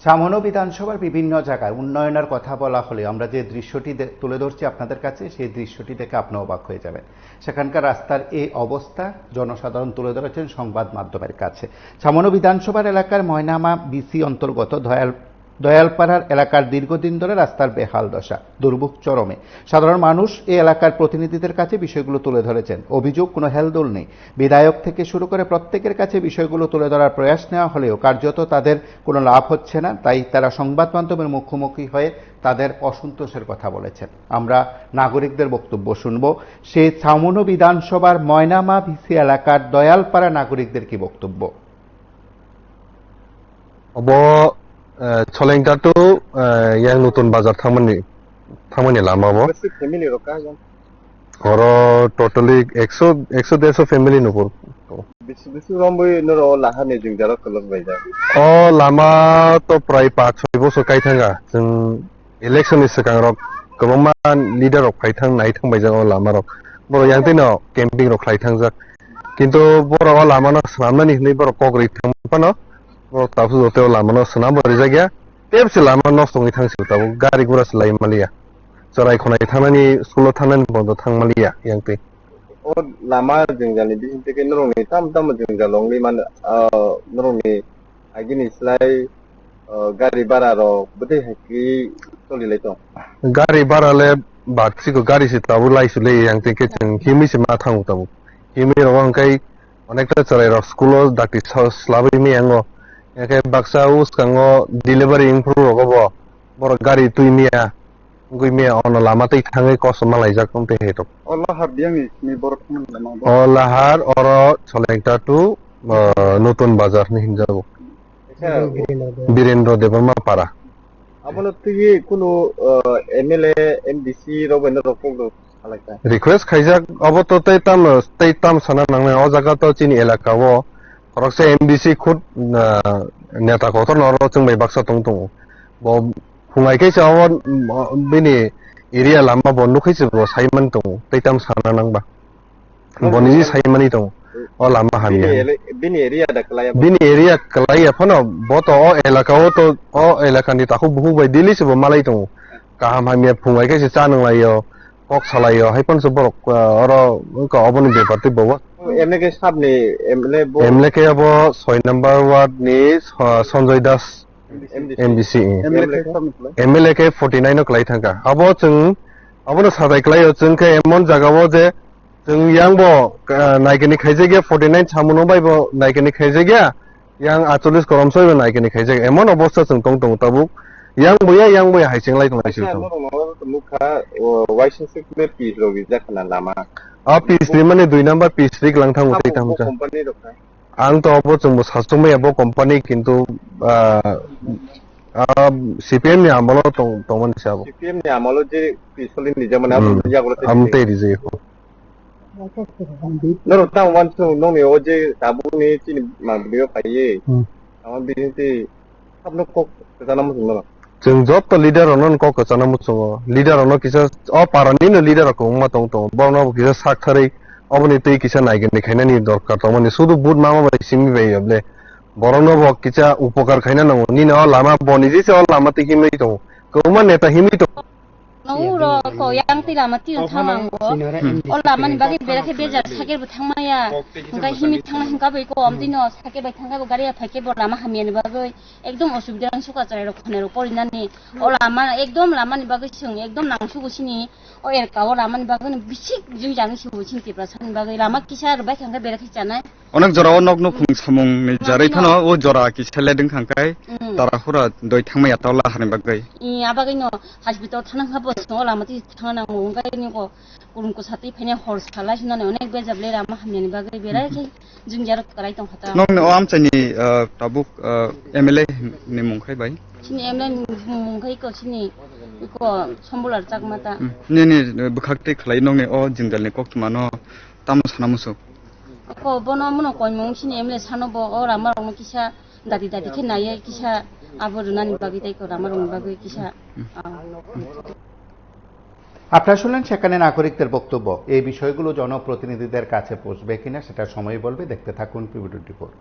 ছামনো বিধানসভার বিভিন্ন জায়গায় উন্নয়নের কথা বলা হলে আমরা যে দৃশ্যটি তুলে ধরছি আপনাদের কাছে, সেই দৃশ্যটি দেখে আপনি অবাক হয়ে যাবেন। সেখানকার রাস্তার এই অবস্থা জনসাধারণ তুলে ধরেছেন সংবাদ মাধ্যমের কাছে। ছামনো বিধানসভার এলাকার ময়নামা বিসি অন্তর্গত দয়ালপাড়ার এলাকার দীর্ঘদিন ধরে রাস্তার বেহাল দশা, দুর্ভোগ চরমে। সাধারণ মানুষ এই এলাকার প্রতিনিধিদের কাছে বিষয়গুলো তুলে ধরেছেন। অভিযোগ কোনো হেলদোল নেই। বিধায়ক থেকে শুরু করে প্রত্যেকের কাছে বিষয়গুলো তুলে ধরার প্রয়াস নেওয়া হলেও কার্যত তাদের কোনো লাভ হচ্ছে না। তাই তারা সংবাদ মাধ্যমের মুখোমুখি হয়ে তাদের অসন্তোষের কথা বলেছেন। আমরা নাগরিকদের বক্তব্য শুনব। সেই ছামনো বিধানসভার ময়নামা বিসি এলাকার দয়ালপাড়া নাগরিকদের কি বক্তব্য? Cholengtatu yang nutun bazar thamani lama bo family ro ka jan oro totally 100 family nupur bisu romboi noro laha ne jing jaro kolok bai ja o lama to prai 5-6 bosor kai thanga jeng election ni sekang rok kobama leader rok kai thang nai thang bai ja o lama rok boro yang tino camping rok khai thang jak kintu boro o lama no sramnani ni boro kokri thang pano tapu zote o lama no senam bari jagya tepsi lama no stongi thang sil tabu gari gura selai malia sarai khonai thanani sulo thanani bondo thang malia yang te o lama jing jani bi te ke noro ni tam jing jalong ni man noro ni agini slai gari bara ro bude haki toli le to gari bara le batsi ko gari si tabu lai sule yang te ke chen himi si ma thang tabu himi ro ang kai onekta charai ro skulo dakti slabi mi ango একে Baksa উসকাঙ্গো delivery improve হবো বড় গাড়ি তুই মিয়া গুই মিয়া on লামাতেই Than কস মালাই যাকম তে হেটো Allah har biang ni borot man lama অলাহার অর চলেংটা টু নতুন বাজার নি হিনজাবো বীরেন্দ্র দেববর্মা পাড়া abono tuyi kuno MLA MDC ro beno ro pong alaka request খাইজাক অবতো তেই তাম সানা নাংনে অ জায়গা তো চিনি এলাকাও Korokse MDC khut neta kotor noro chung bai baksa tong tong bo hungai ke chawo bini area lama bondu khise bo saiman tong teitam sana nang ba boni saimani tong o lama hamia bini area da kalaya phano boto o elaka o to o elaka ni takhu buhu bai dili se bo malai tong kaham hamia hungai ke cha nang layo kok salayo haipon se borok oro ko oboni beparte bo MLA sabni MLA ke abo 6 number ward ni Sanjay Das MDC MLA ke 49 klai thanga abo no sadai klai chung ke emon jaga bo je chung yang bo naikeni khaije ge 49 chamuno bai bo naikeni khaije ge yang 48 korom soi bo naikeni khaije emon obostha chung tong tabu yang boya haising lai tong asil tong mukha YC6 me pi lo gi jakna lama piece ni mane 2 number piece rik lang thang utai tam cha company ro ka ang to abo chung sastumai abo company kintu CPM ni amalo tong man sa abo CPM ni amalo je pisoli ni jamana ya golo am te rize ko noro ta wan chu no ni oje tabu ni chini ma bio paiye am bi ti apno ko tanam mo chung job to leader onon ko ko chana mu chungo leader ono kisa o parani no leader ko ma tong bono kisa sak thari oboni tei kisa naige ni khaina ni dorkar to mani sudu bud mama bai simi bai able borono bo kisa upokar khaina no ni na lama boni ji se lama te himi to ko ma neta himi to Nauro ko yang ti lama ti thamang go ola mani bagi bera ke bejar saker bu thangmaya ngai himi thangna hingka bai ko amti no saker bai thangka go gari phake bo lama hamiani bagai ekdom osubida suka chare ro khone ro porinani ola ma ekdom lama ni bagai sing ekdom nangsu gusini o er ka ola mani bagai bisik jung jang si buchin ti prasan bagai lama kisar bai thangka bera ke chanai অনেক জরা অনক knock সামং নি জারাই থানো ও জরা কি ছেলেদিন খাঙ্কাই তারা হুরা দই থাংমাই আতাওলা হানে বাগৈ ই আবাgai no hospital thanang habo so lama ti thangana mo ngai ni ko kurung ko sati phene hor sala hinane onek bejable rama hamni bagai bera ke jung jar karai tong hata নং নে ও আমচানি তাবুক MLA ni mungkhai bai sini emle mungkai ko sini ko sombular chakmata ni bukhakte khlai nong ne o jingdal ni koktumano tam sanamusu ko bono mono ko mong sini emle sano bo ora marong kisa dadi ke naye kisa aborunani bagi tai ko ramarong bagi kisa আপনারা শুনলেন সেখানে নাগরিকদের বক্তব্য। এই বিষয়গুলো জনপ্রতিনিধিদের কাছে পৌঁছবে কিনা সেটা সময় বলবে। দেখতে থাকুন পিবিডি রিপোর্ট।